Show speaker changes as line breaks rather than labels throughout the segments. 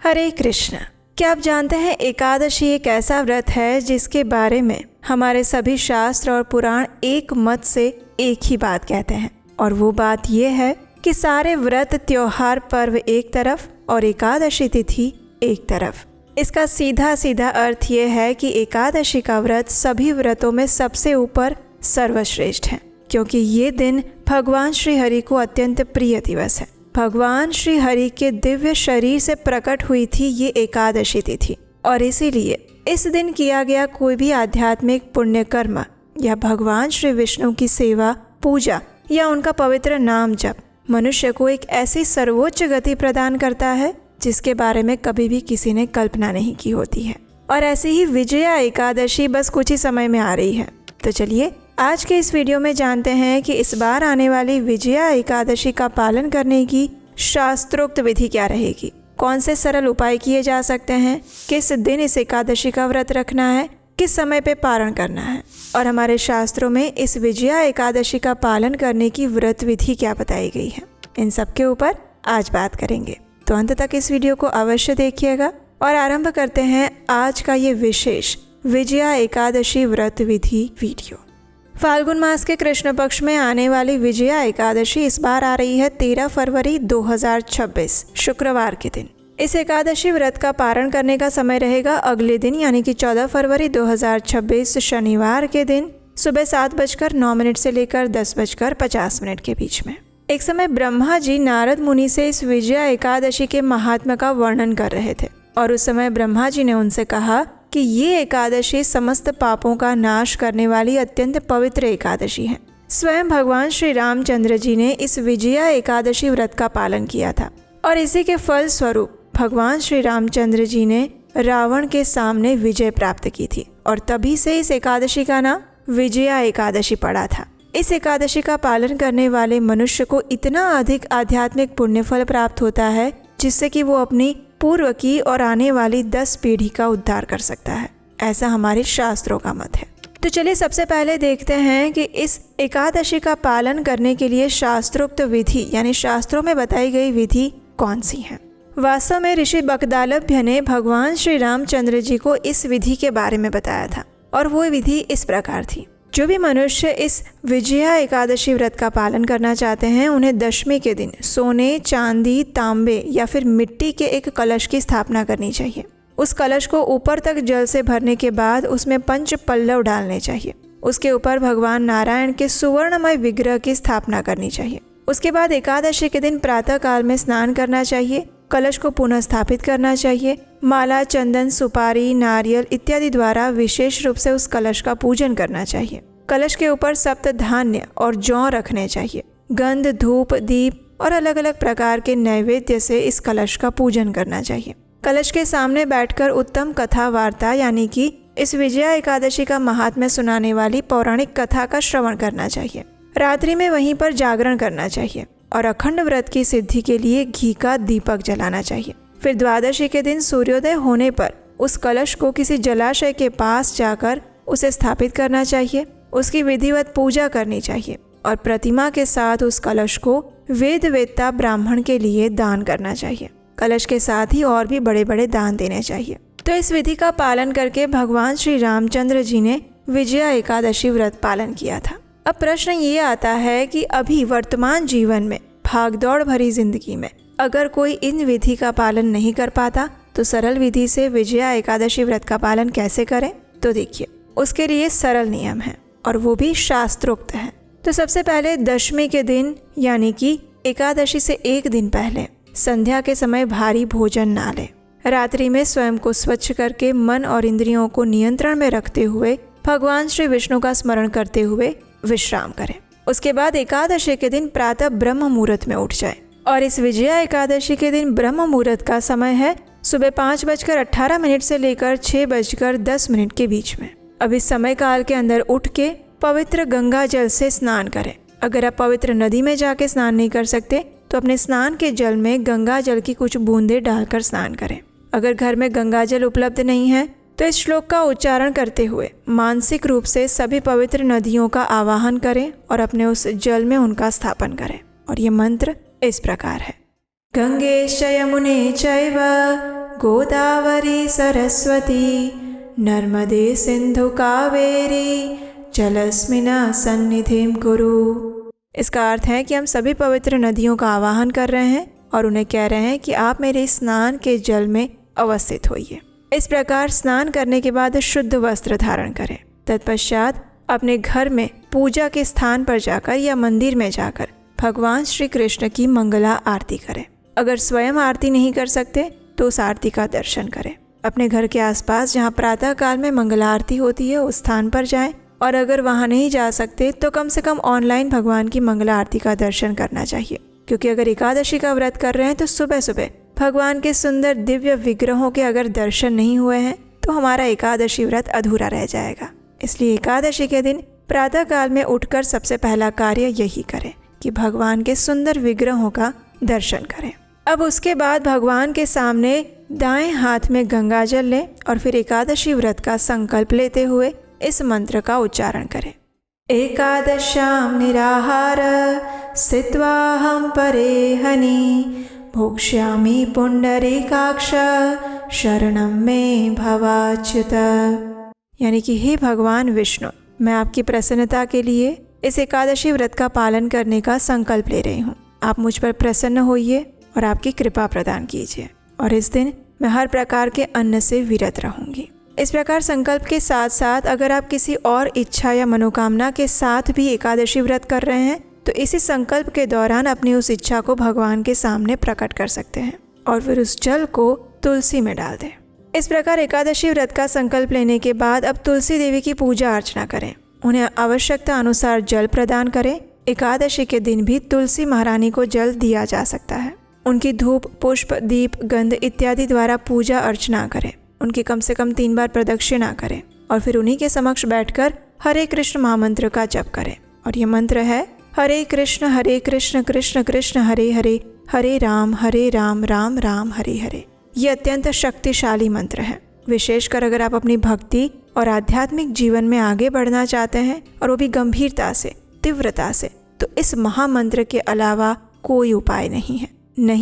हरे कृष्ण। क्या आप जानते हैं एकादशी एक ऐसा व्रत है जिसके बारे में हमारे सभी शास्त्र और पुराण एक मत से एक ही बात कहते हैं, और वो बात ये है कि सारे व्रत, त्योहार, पर्व एक तरफ और एकादशी तिथि एक तरफ। इसका सीधा सीधा अर्थ ये है कि एकादशी का व्रत सभी व्रतों में सबसे ऊपर सर्वश्रेष्ठ है, क्योंकि ये दिन भगवान श्री हरि को अत्यंत प्रिय दिवस है। भगवान श्री हरि के दिव्य शरीर से प्रकट हुई थी ये एकादशी तिथि, और इसीलिए इस दिन किया गया कोई भी आध्यात्मिक पुण्य कर्म या भगवान श्री विष्णु की सेवा, पूजा या उनका पवित्र नाम जप मनुष्य को एक ऐसी सर्वोच्च गति प्रदान करता है जिसके बारे में कभी भी किसी ने कल्पना नहीं की होती है। और ऐसी ही विजया एकादशी बस कुछ ही समय में आ रही है। तो चलिए आज के इस वीडियो में जानते हैं कि इस बार आने वाली विजया एकादशी का पालन करने की शास्त्रोक्त विधि क्या रहेगी, कौन से सरल उपाय किए जा सकते हैं, किस दिन इस एकादशी का व्रत रखना है, किस समय पे पारण करना है, और हमारे शास्त्रों में इस विजया एकादशी का पालन करने की व्रत विधि क्या बताई गई है। इन सब के ऊपर आज बात करेंगे, तो अंत तक इस वीडियो को अवश्य देखिएगा। और आरंभ करते हैं आज का ये विशेष विजया एकादशी व्रत विधि वीडियो। फाल्गुन मास के कृष्ण पक्ष में आने वाली विजया एकादशी इस बार आ रही है 13 फरवरी 2026 शुक्रवार के दिन। इस एकादशी व्रत का पारण करने का समय रहेगा अगले दिन यानी कि 14 फरवरी 2026 शनिवार के दिन सुबह 7:09 से लेकर 10:50 के बीच में। एक समय ब्रह्मा जी नारद मुनि से इस विजया एकादशी के महात्म्य का वर्णन कर रहे थे, और उस समय ब्रह्मा जी ने उनसे कहा कि ये एकादशी समस्त पापों का नाश करने वाली अत्यंत पवित्र एकादशी है। स्वयं भगवान श्री रामचंद्र जी ने इस विजया एकादशी व्रत का पालन किया था, और इसी के फल स्वरूप भगवान श्री रामचंद्र जी ने रावण के सामने विजय प्राप्त की थी, और तभी से इस एकादशी का नाम विजया एकादशी पड़ा था। इस एकादशी का पालन करने वाले मनुष्य को इतना अधिक आध्यात्मिक पुण्यफल प्राप्त होता है जिससे कि वो अपनी पूर्व की और आने वाली 10 पीढ़ी का उद्धार कर सकता है, ऐसा हमारे शास्त्रों का मत है। तो चलिए सबसे पहले देखते हैं कि इस एकादशी का पालन करने के लिए शास्त्रोक्त विधि यानी शास्त्रों में बताई गई विधि कौन सी है। वास्तव में ऋषि बकदालभ्य ने भगवान श्री रामचंद्र जी को इस विधि के बारे में बताया था, और वो विधि इस प्रकार थी। जो भी मनुष्य इस विजया एकादशी व्रत का पालन करना चाहते हैं उन्हें दशमी के दिन सोने, चांदी, तांबे या फिर मिट्टी के एक कलश की स्थापना करनी चाहिए। उस कलश को ऊपर तक जल से भरने के बाद उसमें 5 पल्लव डालने चाहिए। उसके ऊपर भगवान नारायण के सुवर्णमय विग्रह की स्थापना करनी चाहिए। उसके बाद एकादशी के दिन प्रातः काल में स्नान करना चाहिए, कलश को पुनः स्थापित करना चाहिए, माला, चंदन, सुपारी, नारियल इत्यादि द्वारा विशेष रूप से उस कलश का पूजन करना चाहिए। कलश के ऊपर सप्त धान्य और जौ रखने चाहिए। गंध, धूप, दीप और अलग अलग प्रकार के नैवेद्य से इस कलश का पूजन करना चाहिए। कलश के सामने बैठकर उत्तम कथा वार्ता यानी कि इस विजया एकादशी का महात्म्य सुनाने वाली पौराणिक कथा का श्रवण करना चाहिए। रात्रि में वहीं पर जागरण करना चाहिए, और अखंड व्रत की सिद्धि के लिए घी का दीपक जलाना चाहिए। फिर द्वादशी के दिन सूर्योदय होने पर उस कलश को किसी जलाशय के पास जाकर उसे स्थापित करना चाहिए, उसकी विधिवत पूजा करनी चाहिए, और प्रतिमा के साथ उस कलश को वेद वेत्ता ब्राह्मण के लिए दान करना चाहिए। कलश के साथ ही और भी बड़े बड़े दान देने चाहिए। तो इस विधि का पालन करके भगवान श्री रामचंद्र जी ने विजया एकादशी व्रत पालन किया था। अब प्रश्न ये आता है कि अभी वर्तमान जीवन में भागदौड़ भरी जिंदगी में अगर कोई इन विधि का पालन नहीं कर पाता तो सरल विधि से विजया एकादशी व्रत का पालन कैसे करें। तो देखिए उसके लिए सरल नियम है, और वो भी शास्त्रोक्त है। तो सबसे पहले दशमी के दिन यानी कि एकादशी से एक दिन पहले संध्या के समय भारी भोजन ना लें। रात्रि में स्वयं को स्वच्छ करके मन और इंद्रियों को नियंत्रण में रखते हुए भगवान श्री विष्णु का स्मरण करते हुए विश्राम करें। उसके बाद एकादशी के दिन प्रातः ब्रह्म मुहूर्त में उठ जाए, और इस विजया एकादशी के दिन ब्रह्म मुहूर्त का समय है सुबह 5:18 से लेकर 6:10 के बीच में। अब इस समय काल के अंदर उठ के पवित्र गंगा जल से स्नान करें। अगर आप पवित्र नदी में जाके स्नान नहीं कर सकते तो अपने स्नान के जल में गंगा जल की कुछ बूंदें डालकर स्नान करें। अगर घर में गंगा जल उपलब्ध नहीं है तो इस श्लोक का उच्चारण करते हुए मानसिक रूप से सभी पवित्र नदियों का आवाहन करें और अपने उस जल में उनका स्थापन करें। और ये मंत्र इस प्रकार है। गंगे यमुने चैव गोदावरी सरस्वती नर्मदे सिंधु कावेरी जलस्मिन् सन्निधिं कुरु। इसका अर्थ है कि हम सभी पवित्र नदियों का आवाहन कर रहे हैं और उन्हें कह रहे हैं कि आप मेरे स्नान के जल में अवस्थित होइए। इस प्रकार स्नान करने के बाद शुद्ध वस्त्र धारण करें। तत्पश्चात अपने घर में पूजा के स्थान पर जाकर या मंदिर में जाकर भगवान श्री कृष्ण की मंगला आरती करें। अगर स्वयं आरती नहीं कर सकते तो उस आरती का दर्शन करें। अपने घर के आसपास जहाँ प्रातः काल में मंगला आरती होती है उस स्थान पर जाएं, और अगर वहाँ नहीं जा सकते तो कम से कम ऑनलाइन भगवान की मंगला आरती का दर्शन करना चाहिए। क्योंकि अगर एकादशी का व्रत कर रहे हैं तो सुबह सुबह भगवान के सुंदर दिव्य विग्रहों के अगर दर्शन नहीं हुए हैं तो हमारा एकादशी व्रत अधूरा रह जाएगा। इसलिए एकादशी के दिन प्रातः काल में उठकर सबसे पहला कार्य यही करें कि भगवान के सुंदर विग्रहों का दर्शन करें। अब उसके बाद भगवान के सामने दाएं हाथ में गंगा जल लें और फिर एकादशी व्रत का संकल्प लेते हुए इस मंत्र का उच्चारण करें। एकादश्याम निराहार स्थित्वाहं परेहनि भोक्ष्यामि पुंडरीकाक्ष शरणं मे भवाच्युत। यानी कि हे भगवान विष्णु, मैं आपकी प्रसन्नता के लिए इस एकादशी व्रत का पालन करने का संकल्प ले रही हूँ। आप मुझ पर प्रसन्न होइए और आपकी कृपा प्रदान कीजिए, और इस दिन मैं हर प्रकार के अन्न से विरत रहूंगी। इस प्रकार संकल्प के साथ साथ अगर आप किसी और इच्छा या मनोकामना के साथ भी एकादशी व्रत कर रहे हैं तो इसी संकल्प के दौरान अपनी उस इच्छा को भगवान के सामने प्रकट कर सकते हैं और फिर उस जल को तुलसी में डाल दें। इस प्रकार एकादशी व्रत का संकल्प लेने के बाद अब तुलसी देवी की पूजा अर्चना करें, उन्हें आवश्यकता अनुसार जल प्रदान करें। एकादशी के दिन भी तुलसी महारानी को जल दिया जा सकता है। उनकी धूप, पुष्प, दीप, गंध इत्यादि द्वारा पूजा अर्चना करें। उनकी कम से कम 3 बार प्रदक्षिणा करें और फिर उन्हीं के समक्ष बैठकर हरे कृष्ण महामंत्र का जप करें। और ये मंत्र है हरे कृष्ण कृष्ण कृष्ण हरे हरे, हरे राम राम राम हरे हरे। ये अत्यंत शक्तिशाली मंत्र है। विशेषकर अगर आप अपनी भक्ति और आध्यात्मिक जीवन में आगे बढ़ना चाहते हैं और वो भी गंभीरता से, तीव्रता से, तो इस महामंत्र के अलावा कोई उपाय नहीं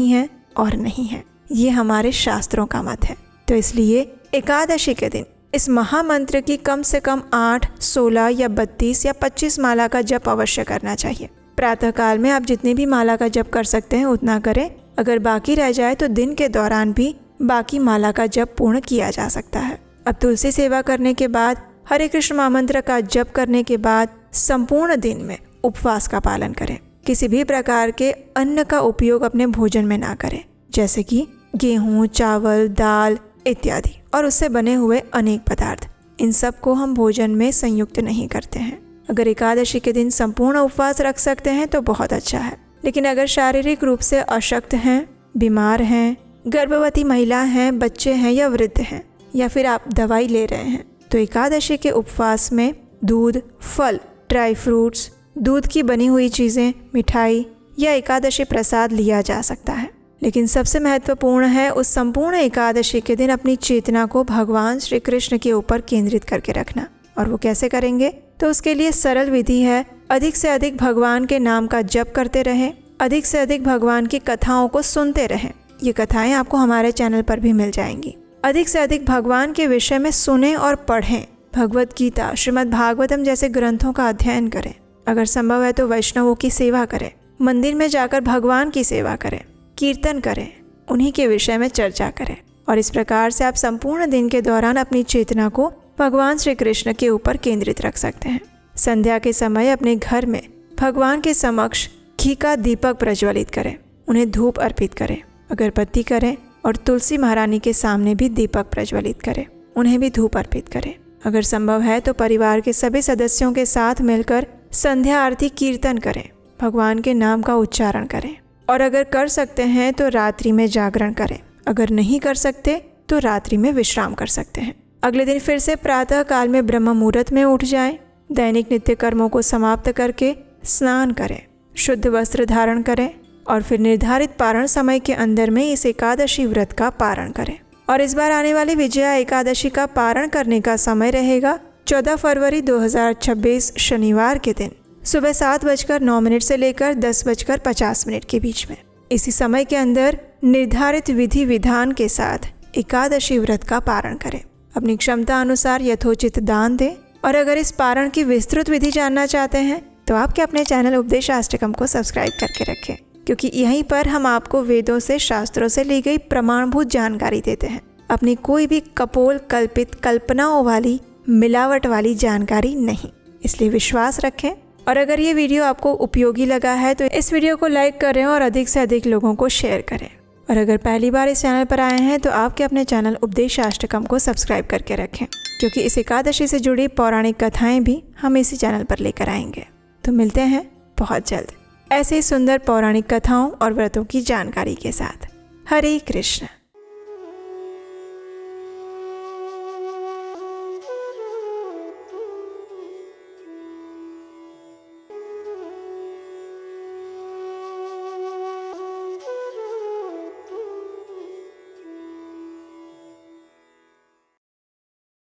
है और नहीं है। ये हमारे शास्त्रों का मत है। तो इसलिए एकादशी के दिन इस महामंत्र की कम से कम 8, 16 या 32 या 25 माला का जप अवश्य करना चाहिए। प्रातः काल में आप जितनी भी माला का जप कर सकते हैं उतना करें। अगर बाकी रह जाए तो दिन के दौरान भी बाकी माला का जप पूर्ण किया जा सकता है। अब तुलसी सेवा करने के बाद, हरे कृष्ण महामंत्र का जप करने के बाद संपूर्ण दिन में उपवास का पालन करें। किसी भी प्रकार के अन्न का उपयोग अपने भोजन में ना करें, जैसे कि गेहूँ, चावल, दाल इत्यादि और उससे बने हुए अनेक पदार्थ। इन सब को हम भोजन में संयुक्त नहीं करते हैं। अगर एकादशी के दिन संपूर्ण उपवास रख सकते हैं तो बहुत अच्छा है, लेकिन अगर शारीरिक रूप से अशक्त हैं, बीमार हैं, गर्भवती महिला हैं, बच्चे हैं या वृद्ध हैं, या फिर आप दवाई ले रहे हैं, तो एकादशी के उपवास में दूध, फल, ड्राई फ्रूट्स, दूध की बनी हुई चीज़ें, मिठाई या एकादशी प्रसाद लिया जा सकता है। लेकिन सबसे महत्वपूर्ण है उस संपूर्ण एकादशी के दिन अपनी चेतना को भगवान श्री कृष्ण के ऊपर केंद्रित करके रखना। और वो कैसे करेंगे? तो उसके लिए सरल विधि है, अधिक से अधिक भगवान के नाम का जप करते रहें, अधिक से अधिक भगवान की कथाओं को सुनते रहें। ये कथाएं आपको हमारे चैनल पर भी मिल जाएंगी। अधिक से अधिक भगवान के विषय में सुने और पढ़ें। भगवत गीता, श्रीमद् भागवतम जैसे ग्रंथों का अध्ययन करें। अगर संभव है तो वैष्णवों की सेवा करें, मंदिर में जाकर भगवान की सेवा करें, कीर्तन करें, उन्हीं के विषय में चर्चा करें। और इस प्रकार से आप संपूर्ण दिन के दौरान अपनी चेतना को भगवान श्री कृष्ण के ऊपर केंद्रित रख सकते हैं। संध्या के समय अपने घर में भगवान के समक्ष घी का दीपक प्रज्वलित करें, उन्हें धूप अर्पित करें, अगरबत्ती करें और तुलसी महारानी के सामने भी दीपक प्रज्वलित करें, उन्हें भी धूप अर्पित करें। अगर संभव है तो परिवार के सभी सदस्यों के साथ मिलकर संध्या आरती कीर्तन करें, भगवान के नाम का उच्चारण करें। और अगर कर सकते हैं तो रात्रि में जागरण करें, अगर नहीं कर सकते तो रात्रि में विश्राम कर सकते हैं। अगले दिन फिर से प्रातः काल में ब्रह्म मुहूर्त में उठ जाएं, दैनिक नित्य कर्मों को समाप्त करके स्नान करें, शुद्ध वस्त्र धारण करें और फिर निर्धारित पारण समय के अंदर में इस एकादशी व्रत का पारण करें। और इस बार आने वाली विजया एकादशी का पारण करने का समय रहेगा 14 फरवरी 2026 शनिवार के दिन सुबह 7:09 से लेकर 10:50 के बीच में। इसी समय के अंदर निर्धारित विधि विधान के साथ एकादशी व्रत का पारण करें। अपनी क्षमता अनुसार यथोचित दान दें। और अगर इस पारण की विस्तृत विधि जानना चाहते हैं तो आपके अपने चैनल उपदेशाष्टकम को सब्सक्राइब करके रखें, क्योंकि यहीं पर हम आपको वेदों से, शास्त्रों से ली गई प्रमाणभूत जानकारी देते हैं। अपनी कोई भी कपोल कल्पित कल्पनाओं वाली, मिलावट वाली जानकारी नहीं। इसलिए विश्वास रखें। और अगर ये वीडियो आपको उपयोगी लगा है तो इस वीडियो को लाइक करें और अधिक से अधिक लोगों को शेयर करें। और अगर पहली बार इस चैनल पर आए हैं तो आपके अपने चैनल उपदेशाष्टकम को सब्सक्राइब करके रखें, क्योंकि इस एकादशी से जुड़ी पौराणिक कथाएं भी हम इसी चैनल पर लेकर आएंगे। तो मिलते हैं बहुत जल्द ऐसे ही सुंदर पौराणिक कथाओं और व्रतों की जानकारी के साथ। हरे कृष्ण।